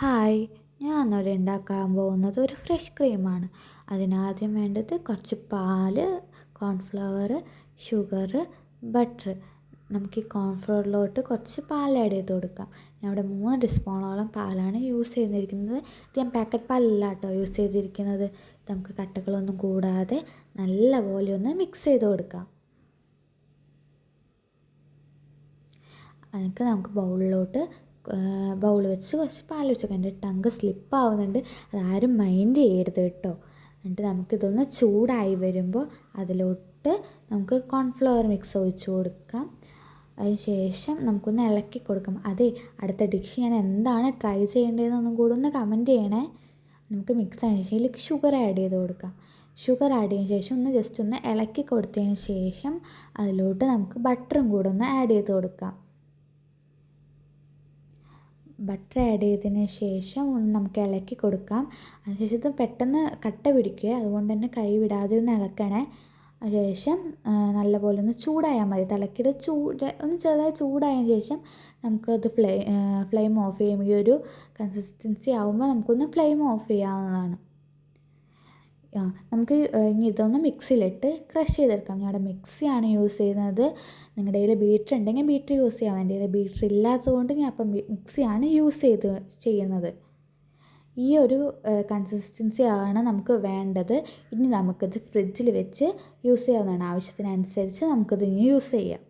Hi, ഞാനിവിടെ ഉണ്ടാക്കാൻ പോകുന്നത് ഒരു ഫ്രഷ് ക്രീമാണ്. അതിനാദ്യം വേണ്ടത് കുറച്ച് പാല്, കോൺഫ്ലവർ, ഷുഗർ, ബട്ടർ. നമുക്ക് ഈ കോൺഫ്ലവറിലോട്ട് കുറച്ച് പാൽ ആഡ് ചെയ്ത് കൊടുക്കാം. ഞാൻ ഇവിടെ 3 ടീസ്പൂണോളം പാലാണ് യൂസ് ചെയ്തിരിക്കുന്നത്. ഇത് ഞാൻ പാക്കറ്റ് പാലല്ല കേട്ടോ യൂസ് ചെയ്തിരിക്കുന്നത്. ഇത് നമുക്ക് കട്ടകളൊന്നും കൂടാതെ നല്ലപോലെ ഒന്ന് മിക്സ് ചെയ്ത് കൊടുക്കാം. അതിലേക്ക് നമുക്ക് ബൗൾ വെച്ച് കുറച്ച് പാൽ ഒഴിച്ചേക്കാം. എൻ്റെ ടങ്ക് സ്ലിപ്പാവുന്നുണ്ട്, അതാരും മൈൻഡ് ചെയ്യരുത് കേട്ടോ. എന്നിട്ട് നമുക്കിതൊന്ന് ചൂടായി വരുമ്പോൾ അതിലോട്ട് നമുക്ക് കോൺഫ്ലവർ മിക്സ് ഒഴിച്ച് കൊടുക്കാം. അതിന് ശേഷം നമുക്കൊന്ന് ഇളക്കി കൊടുക്കാം. അതെ, അടുത്ത ഡിഷ് ഞാൻ എന്താണ് ട്രൈ ചെയ്യേണ്ടതെന്നൊന്നും കൂടെ ഒന്ന് കമൻറ്റ് ചെയ്യണേ. നമുക്ക് മിക്സ് ആയതിനു ശേഷം ഇതിലേക്ക് ഷുഗർ ആഡ് ചെയ്ത് കൊടുക്കാം. ഷുഗർ ആഡ് ചെയ്തതിന് ശേഷം ജസ്റ്റ് ഒന്ന് ഇളക്കി കൊടുത്തതിന് ശേഷം അതിലോട്ട് നമുക്ക് ബട്ടറും കൂടെ ഒന്ന് ആഡ് ചെയ്ത് കൊടുക്കാം. ബട്ടർ ആഡ് ചെയ്തതിന് ശേഷം ഒന്ന് നമുക്ക് ഇളക്കി കൊടുക്കാം. അതിനുശേഷം ഇത് പെട്ടെന്ന് കട്ട പിടിക്കുക, അതുകൊണ്ട് തന്നെ കൈ വിടാതെ ഒന്ന് ഇളക്കണേ. അതിനുശേഷം നല്ലപോലെ ഒന്ന് ചൂടായാൽ മതി. തിളക്കിയിട്ട് ഒന്ന് ചെറുതായി ചൂടായതിനു ശേഷം നമുക്കത് ഫ്ലെയിം ഓഫ് ചെയ്യും. ഈ ഒരു കൺസിസ്റ്റൻസി ആകുമ്പോൾ നമുക്കൊന്ന് ഫ്ലെയിം ഓഫ് ചെയ്യാവുന്നതാണ്. നമുക്ക് ഇനി ഇതൊന്ന് മിക്സിയിലിട്ട് ക്രഷ് ചെയ്തെടുക്കാം. ഞാനിവിടെ മിക്സിയാണ് യൂസ് ചെയ്യുന്നത്. നിങ്ങളുടെ കയ്യിൽ ബീറ്റർ ഉണ്ടെങ്കിൽ ബീറ്റർ യൂസ് ചെയ്യാം. എൻ്റെ കയ്യിൽ ബീറ്റർ ഇല്ലാത്തതുകൊണ്ട് ഞാൻ അപ്പം മിക്സിയാണ് ചെയ്യുന്നത്. ഈ ഒരു കൺസിസ്റ്റൻസി ആണ് നമുക്ക് വേണ്ടത്. ഇനി നമുക്കിത് ഫ്രിഡ്ജിൽ വെച്ച് യൂസ് ചെയ്യാവുന്നതാണ്. ആവശ്യത്തിനനുസരിച്ച് നമുക്കിത് ഇനി യൂസ് ചെയ്യാം.